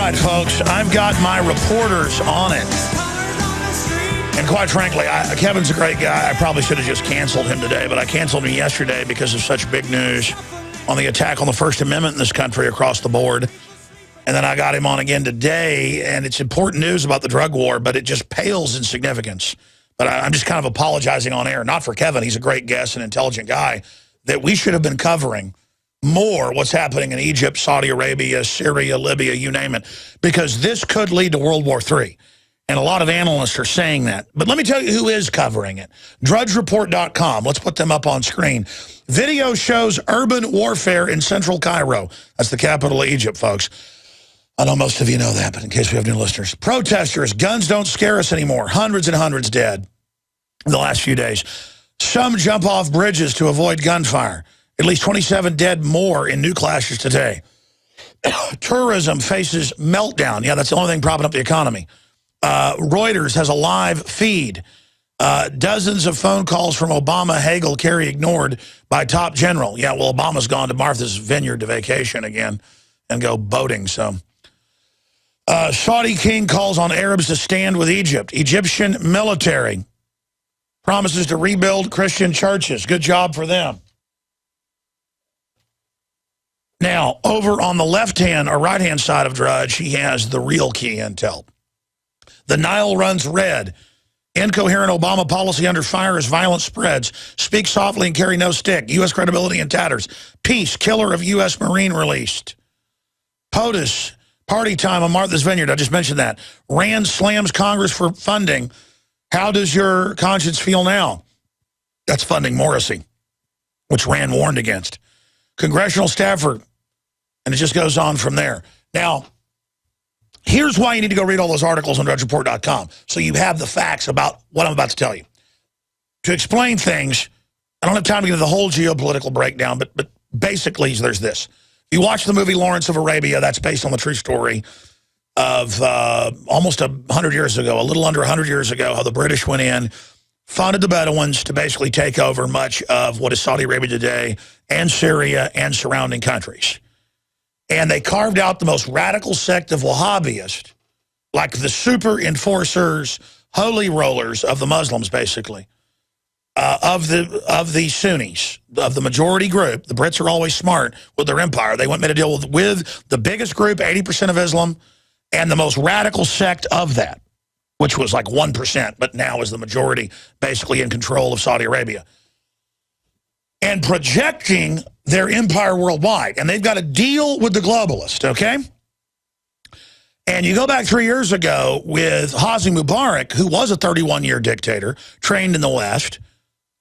right, folks, I've got my reporters on it. And quite frankly, Kevin's a great guy. I probably should have just canceled him today, but I canceled him yesterday because of such big news on the attack on the First Amendment in this country across the board. And then I got him on again today, and it's important news about the drug war, but it just pales in significance. But I'm just kind of apologizing on air, not for Kevin. He's a great guest and intelligent guy, that we should have been covering more what's happening in Egypt, Saudi Arabia, Syria, Libya, you name it, because this could lead to World War III. And a lot of analysts are saying that. But let me tell you who is covering it. DrudgeReport.com. Let's put them up on screen. Video shows urban warfare in central Cairo. That's the capital of Egypt, folks. I know most of you know that, but in case we have new listeners. Protesters, guns don't scare us anymore. Hundreds and hundreds dead in the last few days. Some jump off bridges to avoid gunfire. At least 27 dead more in new clashes today. Tourism faces meltdown. Yeah, that's the only thing propping up the economy. Reuters has a live feed. Dozens of phone calls from Obama, Hagel, Kerry ignored by top general. Yeah, well, Obama's gone to Martha's Vineyard to vacation again and go boating. So, Saudi king calls on Arabs to stand with Egypt. Egyptian military promises to rebuild Christian churches. Good job for them. Now, over on the left-hand or right-hand side of Drudge, he has the real key intel. The Nile runs red. Incoherent Obama policy under fire as violence spreads. Speak softly and carry no stick. U.S. credibility in tatters. Peace, killer of U.S. Marine released. POTUS, party time on Martha's Vineyard. I just mentioned that. Rand slams Congress for funding. How does your conscience feel now? That's funding Morrissey, which Rand warned against. Congressional staffer, and it just goes on from there. Now, here's why you need to go read all those articles on DrudgeReport.com, so you have the facts about what I'm about to tell you. To explain things, I don't have time to get into the whole geopolitical breakdown, but basically there's this. If you watch the movie Lawrence of Arabia, that's based on the true story of almost 100 years ago, a little under 100 years ago, how the British went in, funded the Bedouins to basically take over much of what is Saudi Arabia today and Syria and surrounding countries. And they carved out the most radical sect of Wahhabists, like the super enforcers, holy rollers of the Muslims, basically, of the Sunnis, of the majority group. The Brits are always smart with their empire. They made a deal with the biggest group, 80% of Islam, and the most radical sect of that, which was like 1%, but now is the majority, basically in control of Saudi Arabia. And projecting their empire worldwide. And they've got to deal with the globalist, okay? And you go back 3 years ago with Hosni Mubarak, who was a 31-year dictator, trained in the West,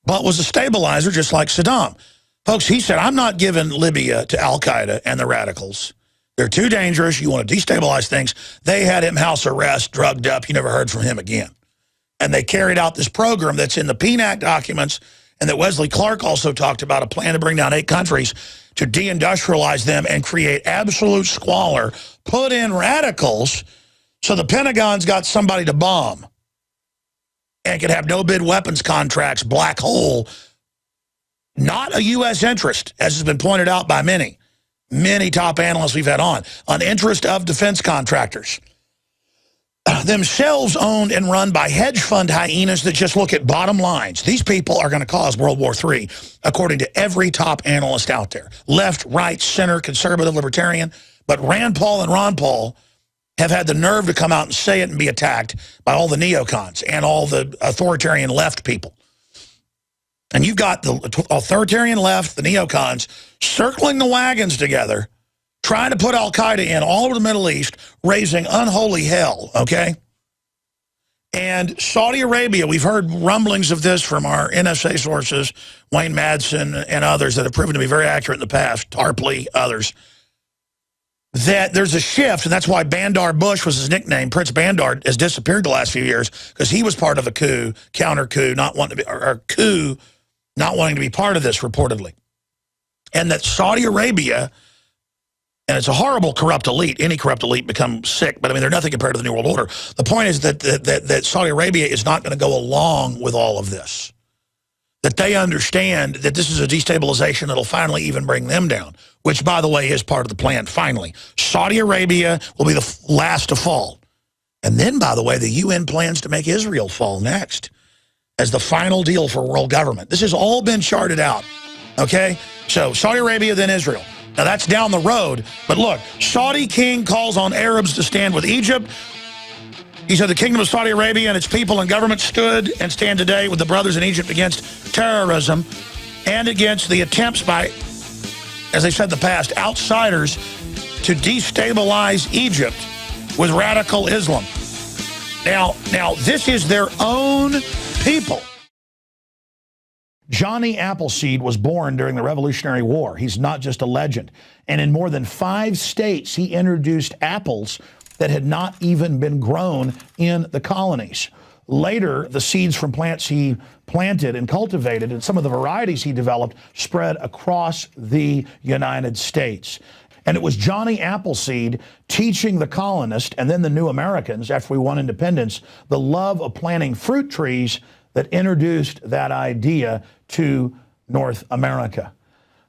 but was a stabilizer just like Saddam. Folks, he said, I'm not giving Libya to al-Qaeda and the radicals. They're too dangerous. You want to destabilize things. They had him house arrest, drugged up. You never heard from him again. And they carried out this program that's in the PNAC documents, and that Wesley Clark also talked about, a plan to bring down 8 countries to deindustrialize them and create absolute squalor, put in radicals so the Pentagon's got somebody to bomb and could have no-bid weapons contracts, black hole, not a U.S. interest, as has been pointed out by many top analysts we've had on, an interest of defense contractors. Themselves owned and run by hedge fund hyenas that just look at bottom lines. These people are going to cause World War III, according to every top analyst out there. Left, right, center, conservative, libertarian. But Rand Paul and Ron Paul have had the nerve to come out and say it and be attacked by all the neocons and all the authoritarian left people. And you've got the authoritarian left, the neocons, circling the wagons together, trying to put al-Qaeda in all over the Middle East, raising unholy hell, okay? And Saudi Arabia, we've heard rumblings of this from our NSA sources, Wayne Madsen and others that have proven to be very accurate in the past, Tarpley, others, that there's a shift, and that's why Bandar Bush was his nickname. Prince Bandar has disappeared the last few years because he was part of a coup, counter-coup, not wanting to be, or coup, not wanting to be part of this, reportedly. And that Saudi Arabia, and it's a horrible corrupt elite. Any corrupt elite becomes sick, but I mean, they're nothing compared to the New World Order. The point is that Saudi Arabia is not going to go along with all of this. That they understand that this is a destabilization that'll finally even bring them down. which, by the way, is part of the plan, finally. Saudi Arabia will be the last to fall. And then, by the way, the UN plans to make Israel fall next as the final deal for world government. This has all been charted out, okay? So Saudi Arabia, then Israel. Now, that's down the road. But look, Saudi king calls on Arabs to stand with Egypt. He said the kingdom of Saudi Arabia and its people and government stood and stand today with the brothers in Egypt against terrorism and against the attempts by, as they said in the past, outsiders to destabilize Egypt with radical Islam. Now, this is their own people. Johnny Appleseed was born during the Revolutionary War. He's not just a legend. And in more than 5 states, he introduced apples that had not even been grown in the colonies. Later, the seeds from plants he planted and cultivated and some of the varieties he developed spread across the United States. And it was Johnny Appleseed teaching the colonists and then the new Americans, after we won independence, the love of planting fruit trees that introduced that idea to North America.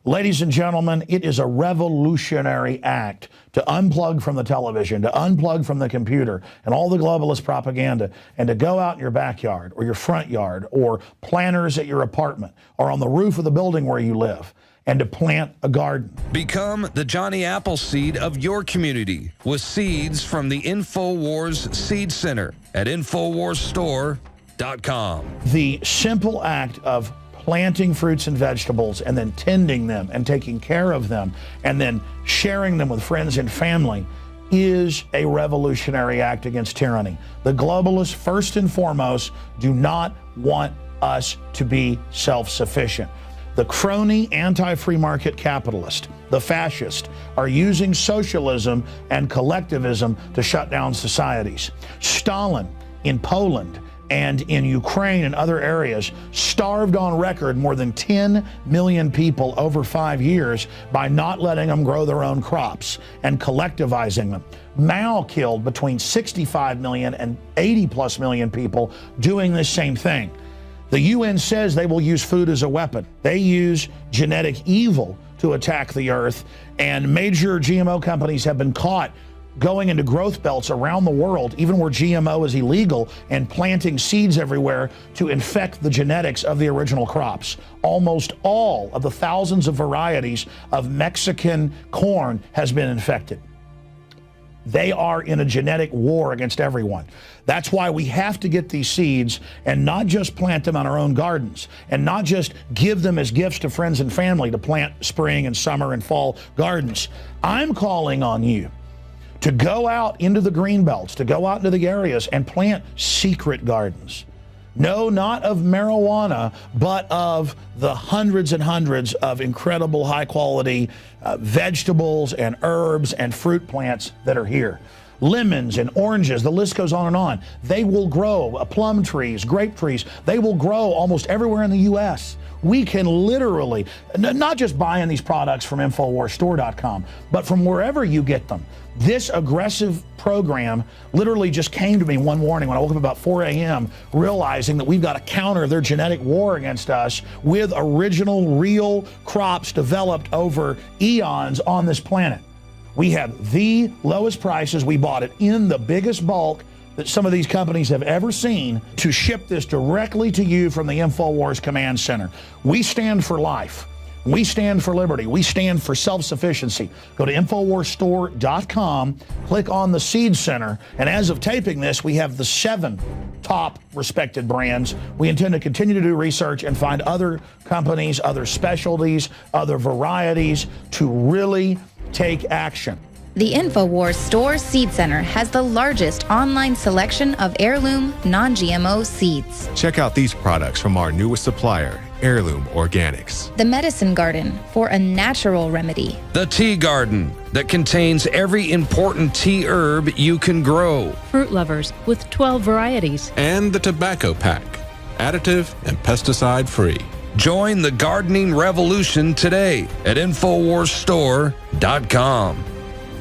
Ladies and gentlemen, it is a revolutionary act to unplug from the television, to unplug from the computer and all the globalist propaganda, and to go out in your backyard or your front yard or planters at your apartment or on the roof of the building where you live, and to plant a garden. Become the Johnny Appleseed of your community with seeds from the InfoWars Seed Center at InfoWarsStore.com. The simple act of planting fruits and vegetables and then tending them and taking care of them and then sharing them with friends and family is a revolutionary act against tyranny. The globalists, first and foremost, do not want us to be self-sufficient. The crony anti-free market capitalist, the fascist, are using socialism and collectivism to shut down societies. Stalin in Poland and in Ukraine and other areas starved on record more than 10 million people over 5 years by not letting them grow their own crops and collectivizing them. Mao killed between 65 million and 80+ million people doing this same thing. The UN says they will use food as a weapon. They use genetic evil to attack the earth, and major GMO companies have been caught going into growth belts around the world, even where GMO is illegal, and planting seeds everywhere to infect the genetics of the original crops. Almost all of the thousands of varieties of Mexican corn has been infected. They are in a genetic war against everyone. That's why we have to get these seeds and not just plant them on our own gardens and not just give them as gifts to friends and family to plant spring and summer and fall gardens. I'm calling on you to go out into the green belts, to go out into the areas and plant secret gardens. No, not of marijuana, but of the hundreds and hundreds of incredible high-quality vegetables and herbs and fruit plants that are here. Lemons and oranges, the list goes on and on. They will grow, plum trees, grape trees, they will grow almost everywhere in the U.S. We can literally, not just buying these products from InfoWarsStore.com, but from wherever you get them. This aggressive program literally just came to me one morning when I woke up about 4 a.m. realizing that we've got to counter their genetic war against us with original, real crops developed over eons on this planet. We have the lowest prices. We bought it in the biggest bulk that some of these companies have ever seen to ship this directly to you from the InfoWars Command Center. We stand for life. We stand for liberty. We stand for self-sufficiency. Go to InfoWarsStore.com, click on the Seed Center, and as of taping this, we have the 7 top respected brands. We intend to continue to do research and find other companies, other specialties, other varieties to really take action. The InfoWars Store Seed Center has the largest online selection of heirloom, non-GMO seeds. Check out these products from our newest supplier, Heirloom Organics. The Medicine Garden for a natural remedy. The Tea Garden that contains every important tea herb you can grow. Fruit Lovers with 12 varieties. And the Tobacco Pack, additive and pesticide free. Join the gardening revolution today at InfoWarsStore.com.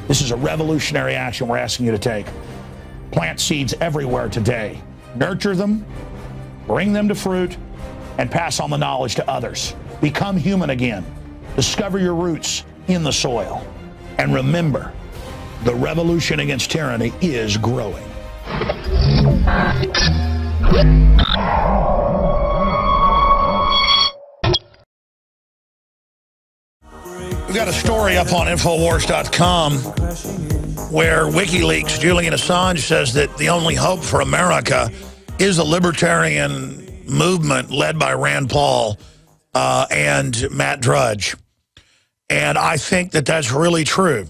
This is a revolutionary action we're asking you to take. Plant seeds everywhere today. Nurture them, bring them to fruit, and pass on the knowledge to others. Become human again. Discover your roots. in the soil. And remember, the revolution against tyranny is growing. We've got a story up on Infowars.com where WikiLeaks' Julian Assange says that the only hope for America is a libertarian movement led by Rand Paul and Matt Drudge. And I think that that's really true.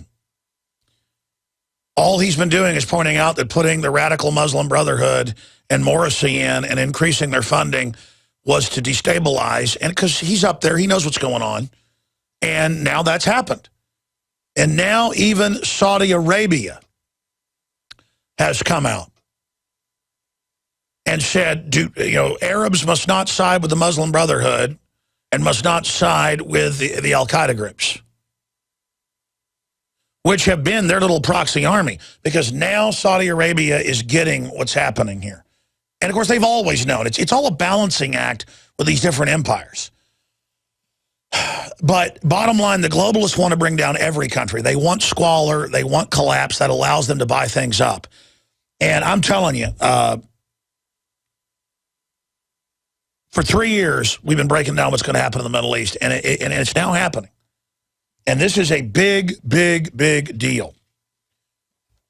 All he's been doing is pointing out that putting the radical Muslim Brotherhood and Morrissey in and increasing their funding was to destabilize. And because he's up there, he knows what's going on. And now that's happened. And now even Saudi Arabia has come out and said, Arabs must not side with the Muslim Brotherhood and must not side with the al-Qaeda groups, which have been their little proxy army, because now Saudi Arabia is getting what's happening here. And, of course, they've always known. It's all a balancing act with these different empires. But bottom line, the globalists want to bring down every country. They want squalor. They want collapse that allows them to buy things up. And I'm telling you, for 3 years, we've been breaking down what's going to happen in the Middle East, and it's now happening. And this is a big, big, big deal.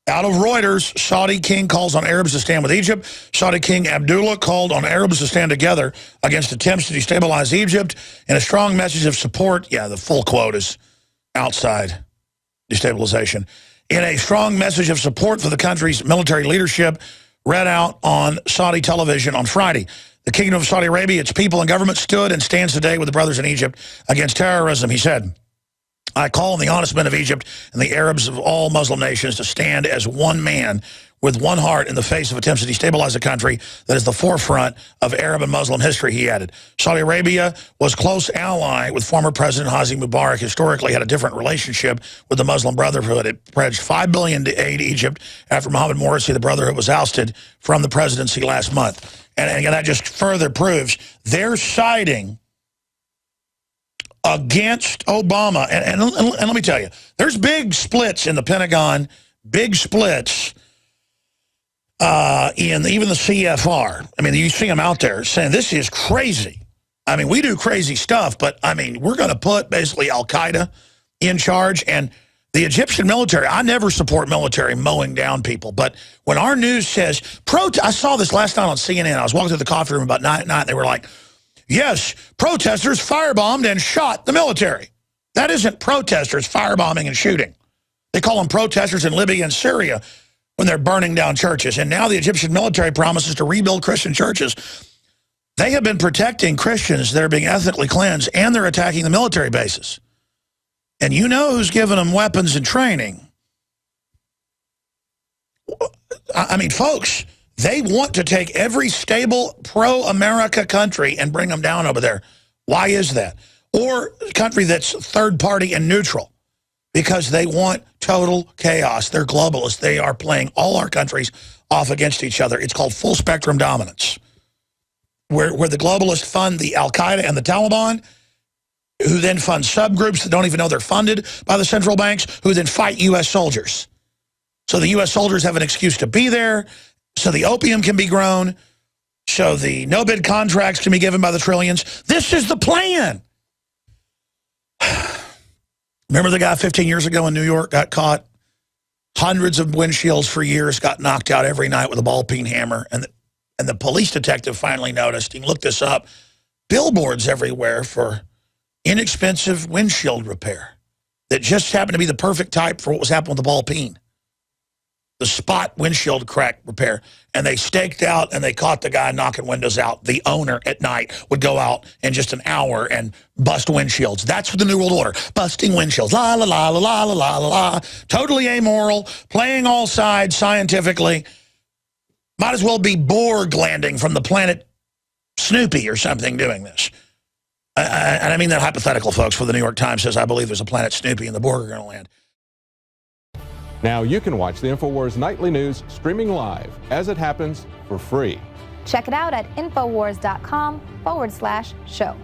Out of Reuters, Saudi king calls on Arabs to stand with Egypt. Saudi King Abdullah called on Arabs to stand together against attempts to destabilize Egypt in a strong message of support. Yeah, the full quote is outside destabilization. In a strong message of support for the country's military leadership read out on Saudi television on Friday. The Kingdom of Saudi Arabia, its people and government stood and stands today with the brothers in Egypt against terrorism, he said. I call on the honest men of Egypt and the Arabs of all Muslim nations to stand as one man with one heart in the face of attempts to destabilize a country that is the forefront of Arab and Muslim history, he added. Saudi Arabia was close ally with former President Hosni Mubarak, historically had a different relationship with the Muslim Brotherhood. It pledged $5 billion to aid Egypt after Mohamed Morsi, the Brotherhood, was ousted from the presidency last month. And again, that just further proves they're siding against Obama. And let me tell you, there's big splits in the Pentagon, big splits in even the CFR. I mean, you see them out there saying this is crazy. I mean, we do crazy stuff, but, I mean, we're going to put basically al-Qaeda in charge. And the Egyptian military, I never support military mowing down people, but when our news says, I saw this last night on CNN. I was walking through the coffee room about 9 at night. They were like, yes, protesters firebombed and shot the military. That isn't protesters firebombing and shooting. They call them protesters in Libya and Syria when they're burning down churches. And now the Egyptian military promises to rebuild Christian churches. They have been protecting Christians that are being ethnically cleansed, and they're attacking the military bases. And you know who's giving them weapons and training. I mean, folks, they want to take every stable pro-America country and bring them down over there. Why is that? Or a country that's third party and neutral, because they want total chaos. They're globalists. They are playing all our countries off against each other. It's called full spectrum dominance, where the globalists fund the al-Qaeda and the Taliban, who then fund subgroups that don't even know they're funded by the central banks, who then fight U.S. soldiers. So the U.S. soldiers have an excuse to be there, so the opium can be grown, so the no-bid contracts can be given by the trillions. This is the plan. Remember the guy 15 years ago in New York got caught? Hundreds of windshields for years, got knocked out every night with a ball-peen hammer. And the police detective finally noticed, he looked this up, billboards everywhere for inexpensive windshield repair that just happened to be the perfect type for what was happening with the ball-peen. The spot windshield crack repair. And they staked out and they caught the guy knocking windows out. The owner at night would go out in just an hour and bust windshields. That's the New World Order. Busting windshields. La, la, la, la, la, la, la, la. Totally amoral. Playing all sides scientifically. Might as well be Borg landing from the planet Snoopy or something doing this. And I mean that hypothetical, folks, for the New York Times says, I believe there's a planet Snoopy and the Borg are going to land. Now you can watch the InfoWars Nightly News streaming live as it happens for free. Check it out at Infowars.com/show.